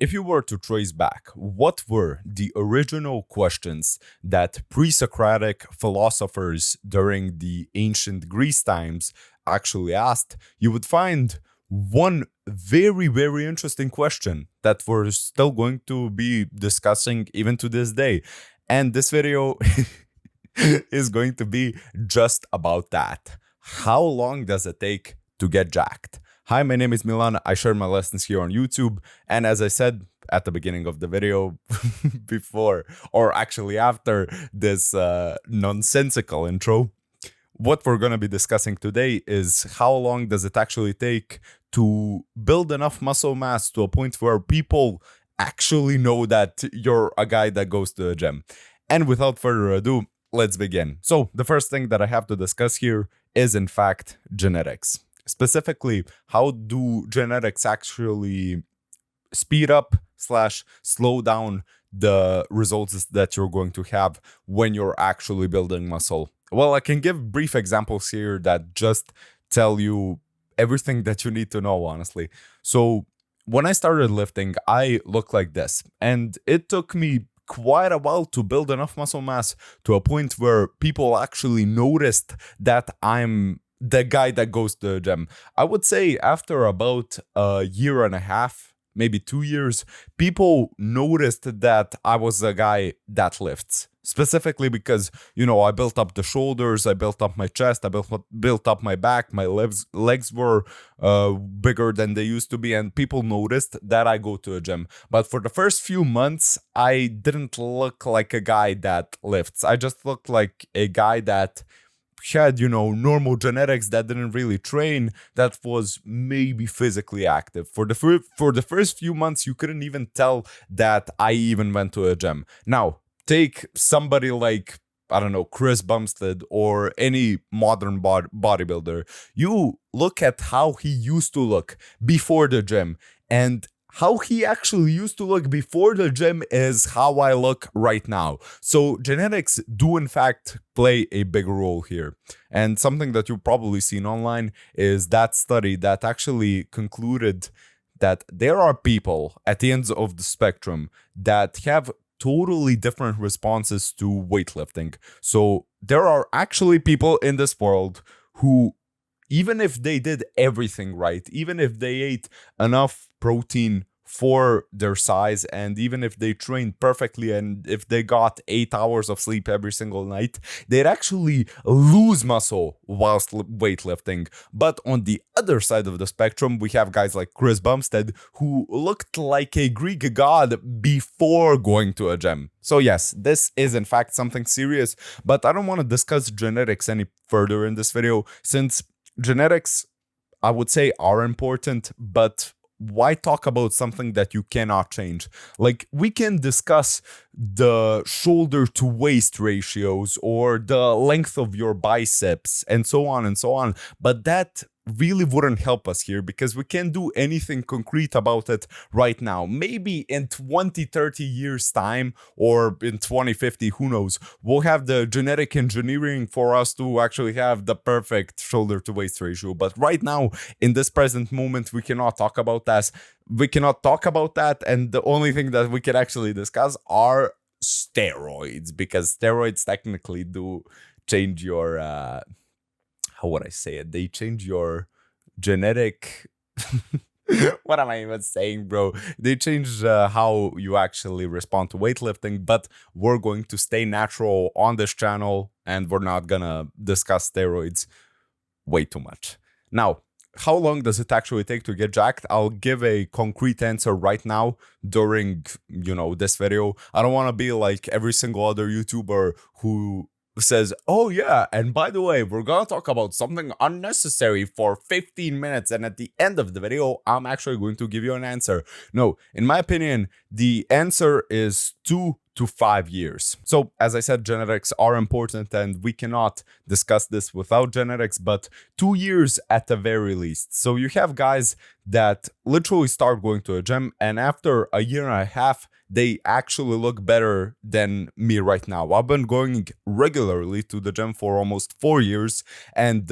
If you were to trace back, what were the original questions that pre Socratic philosophers during the ancient Greece times actually asked, you would find one very, very interesting question that we're still going to be discussing even to this day. And this video is going to be just about that. How long does it take to get jacked? Hi, my name is Milan. I share my lessons here on YouTube. And as I said at the beginning of the video, before or actually after this nonsensical intro, what we're going to be discussing today is how long does it actually take to build enough muscle mass to a point where people actually know that you're a guy that goes to the gym. And without further ado, let's begin. So the first thing that I have to discuss here is in fact genetics. Specifically, how do genetics actually speed up slash slow down the results that you're going to have when you're actually building muscle? Well, I can give brief examples here that just tell you everything that you need to know, honestly. So when I started lifting, I looked like this, and it took me quite a while to build enough muscle mass to a point where people actually noticed that I'm the guy that goes to the gym. I would say after about a year and a half, maybe 2 years, people noticed that I was a guy that lifts. Specifically because, I built up the shoulders, I built up my chest, I built up my back, my legs were bigger than they used to be, and people noticed that I go to a gym. But for the first few months, I didn't look like a guy that lifts. I just looked like a guy that had, normal genetics, that didn't really train, that was maybe physically active. For the first few months, you couldn't even tell that I even went to a gym. Now, take somebody like, I don't know, Chris Bumstead or any modern bodybuilder. You look at how he used to look before the gym, and how he actually used to look before the gym is how I look right now. So genetics do in fact play a big role here. And something that you've probably seen online is that study that actually concluded that there are people at the ends of the spectrum that have totally different responses to weightlifting. So there are actually people in this world who, even if they did everything right, even if they ate enough protein for their size, and even if they trained perfectly, and if they got 8 hours of sleep every single night, they'd actually lose muscle whilst weightlifting. But on the other side of the spectrum, we have guys like Chris Bumstead, who looked like a Greek god before going to a gym. So yes, this is in fact something serious, but I don't want to discuss genetics any further in this video, since genetics, I would say, are important, but why talk about something that you cannot change? Like, we can discuss the shoulder to waist ratios or the length of your biceps and so on, but that really wouldn't help us here, because we can't do anything concrete about it right now. Maybe in 20-30 years time, or in 2050, who knows, we'll have the genetic engineering for us to actually have the perfect shoulder to waist ratio. But right now, in this present moment, we cannot talk about that. And the only thing that we can actually discuss are steroids, because steroids technically do change your how would I say it? They change your genetic. What am I even saying, bro? They change how you actually respond to weightlifting, but we're going to stay natural on this channel, and we're not gonna discuss steroids way too much. Now, how long does it actually take to get jacked? I'll give a concrete answer right now during, this video. I don't want to be like every single other YouTuber who says, oh yeah, and by the way, we're gonna talk about something unnecessary for 15 minutes, and at the end of the video, I'm actually going to give you an answer. No, in my opinion, the answer is 2 to 5 years. So as I said, genetics are important, and we cannot discuss this without genetics, but 2 years at the very least. So you have guys that literally start going to a gym, and after a year and a half, they actually look better than me right now. I've been going regularly to the gym for almost 4 years, and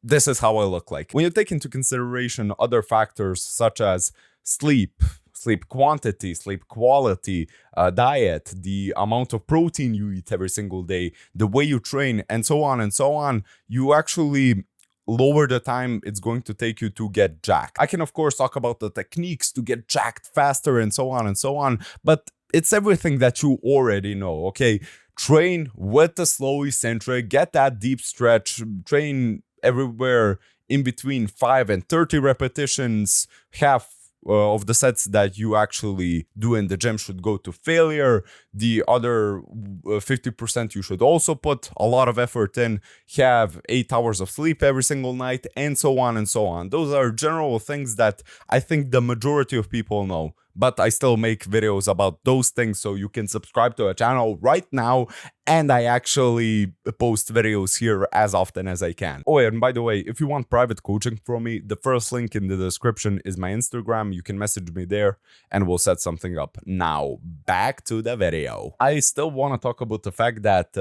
this is how I look like. When you take into consideration other factors such as sleep, sleep quantity, sleep quality, diet, the amount of protein you eat every single day, the way you train, and so on and so on, you actually lower the time it's going to take you to get jacked. I can, of course, talk about the techniques to get jacked faster and so on, but it's everything that you already know, okay? Train with the slow eccentric, get that deep stretch, train everywhere in between 5 and 30 repetitions, half of the sets that you actually do in the gym should go to failure. The other 50% you should also put a lot of effort in, have 8 hours of sleep every single night, and so on and so on. Those are general things that I think the majority of people know. But I still make videos about those things, so you can subscribe to the channel right now, and I actually post videos here as often as I can. Oh, and by the way, if you want private coaching from me, the first link in the description is my Instagram. You can message me there and we'll set something up. Now, back to the video. I still want to talk about the fact that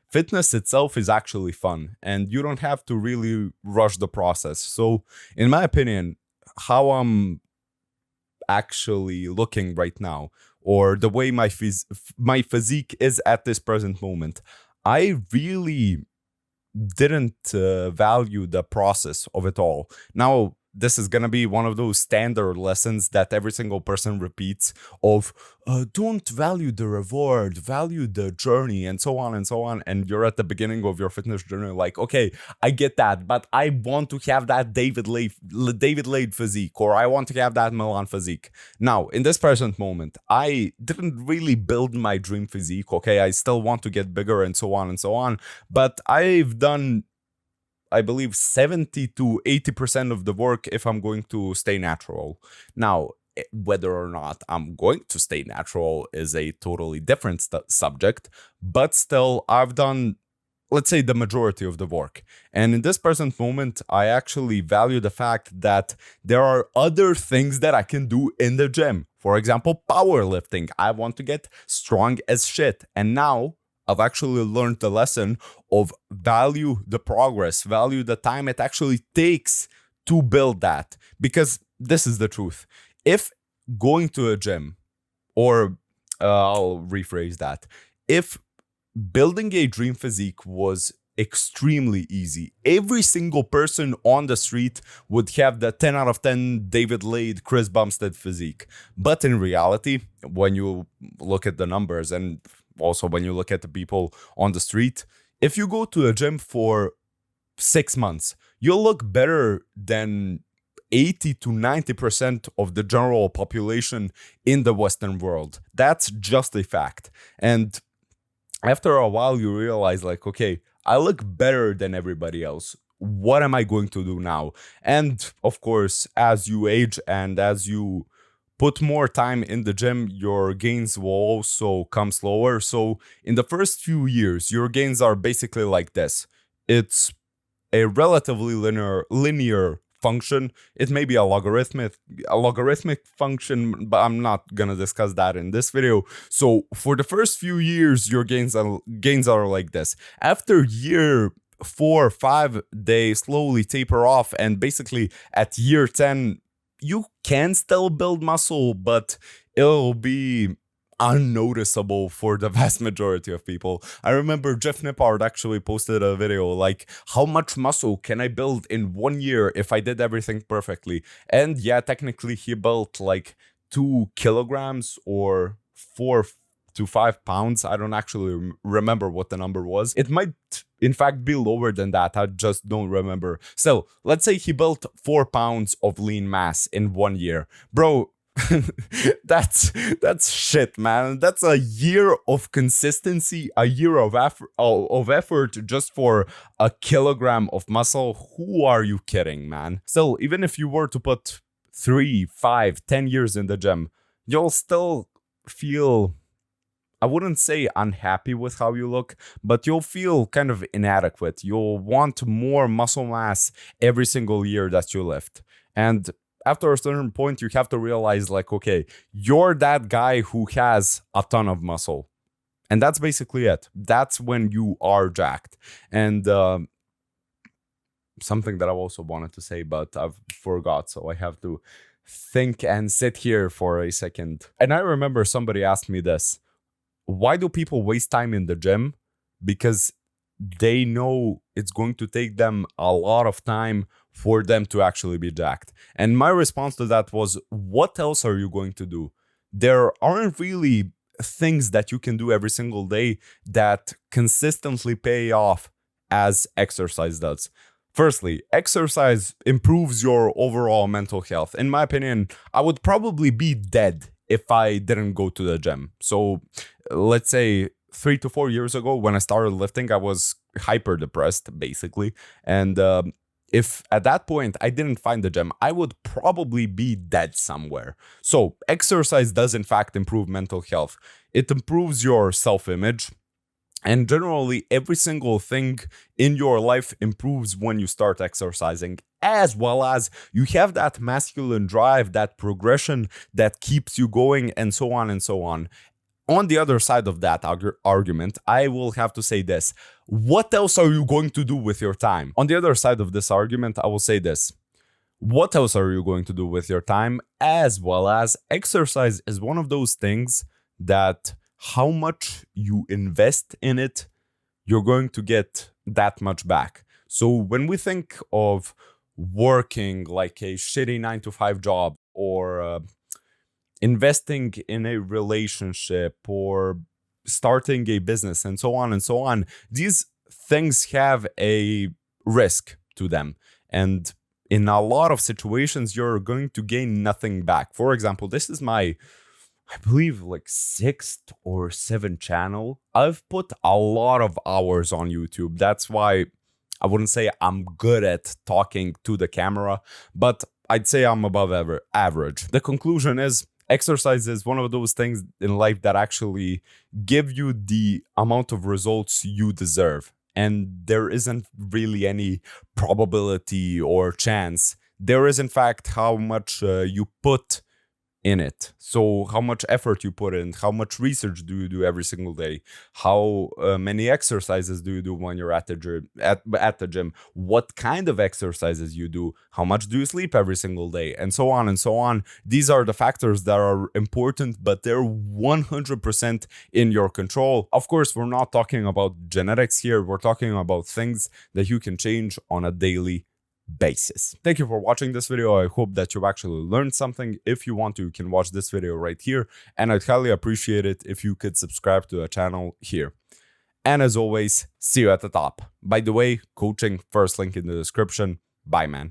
fitness itself is actually fun, and you don't have to really rush the process. So, in my opinion, how I'm actually looking right now, or the way my physique is at this present moment, I really didn't value the process of it all. Now, this is gonna be one of those standard lessons that every single person repeats of don't value the reward, value the journey, and so on and so on. And you're at the beginning of your fitness journey, like, okay, I get that, but I want to have that David Laid physique, or I want to have that Milan physique. Now, in this present moment, I didn't really build my dream physique, okay? I still want to get bigger and so on, but I've done, I believe, 70 to 80% of the work if I'm going to stay natural. Now, whether or not I'm going to stay natural is a totally different subject, but still, I've done, let's say, the majority of the work. And in this present moment, I actually value the fact that there are other things that I can do in the gym. For example, powerlifting. I want to get strong as shit. And now, I've actually learned the lesson of value the progress, value the time it actually takes to build that. Because this is the truth. If going to a gym, or I'll rephrase that, if building a dream physique was extremely easy, every single person on the street would have the 10 out of 10 David Laid, Chris Bumstead physique. But in reality, when you look at the numbers, and also when you look at the people on the street, if you go to a gym for 6 months, you'll look better than 80 to 90% of the general population in the Western world. That's just a fact. And after a while, you realize, like, okay, I look better than everybody else. What am I going to do now? And of course, as you age and as you put more time in the gym, your gains will also come slower. So in the first few years, your gains are basically like this. It's a relatively linear function. It may be a logarithmic function, but I'm not gonna discuss that in this video. So for the first few years, your gains are like this. After year 4 or 5, they slowly taper off, and basically at year 10, you can still build muscle, but it'll be unnoticeable for the vast majority of people. I remember Jeff Nippard actually posted a video like, how much muscle can I build in 1 year if I did everything perfectly? And yeah, technically he built like 2 kilograms or 4 to 5 pounds. I don't actually remember what the number was. It might in fact be lower than that. I just don't remember. So let's say he built 4 pounds of lean mass in 1 year. Bro, that's shit, man. That's a year of consistency, a year of effort just for a kilogram of muscle. Who are you kidding, man? Still, even if you were to put 3, 5, 10 years in the gym, you'll still feel, I wouldn't say unhappy with how you look, but you'll feel kind of inadequate. You'll want more muscle mass every single year that you lift. And after a certain point, you have to realize, like, okay, you're that guy who has a ton of muscle. And that's basically it. That's when you are jacked. And something that I also wanted to say, but I've forgot, so I have to think and sit here for a second. And I remember somebody asked me this: why do people waste time in the gym? Because they know it's going to take them a lot of time for them to actually be jacked. And my response to that was, what else are you going to do? There aren't really things that you can do every single day that consistently pay off as exercise does. Firstly, exercise improves your overall mental health. In my opinion, I would probably be dead if I didn't go to the gym. So let's say 3 to 4 years ago when I started lifting, I was hyper depressed basically. And if at that point I didn't find the gym, I would probably be dead somewhere. So exercise does in fact improve mental health. It improves your self-image. And generally, every single thing in your life improves when you start exercising, as well as you have that masculine drive, that progression that keeps you going, and so on and so on. On the other side of that argument, I will have to say this: what else are you going to do with your time? On the other side of this argument, I will say this: what else are you going to do with your time? As well as exercise is one of those things that how much you invest in it, you're going to get that much back. So when we think of working like a shitty 9-to-5 job, or investing in a relationship, or starting a business, and so on, these things have a risk to them. And in a lot of situations, you're going to gain nothing back. For example, this is my, I believe, like 6th or 7th channel. I've put a lot of hours on YouTube. That's why I wouldn't say I'm good at talking to the camera, but I'd say I'm above average. The conclusion is, exercise is one of those things in life that actually give you the amount of results you deserve. And there isn't really any probability or chance. There is, in fact, how much you put in it. So how much effort you put in, how much research do you do every single day, how many exercises do you do when you're at the gym, what kind of exercises you do, how much do you sleep every single day, and so on and so on. These are the factors that are important, but they're 100% in your control. Of course, we're not talking about genetics here. We're talking about things that you can change on a daily basis. Thank you for watching this video. I hope that you've actually learned something. If you want to, you can watch this video right here, and I'd highly appreciate it if you could subscribe to the channel here. And as always, see you at the top. By the way, coaching, first link in the description. Bye, man.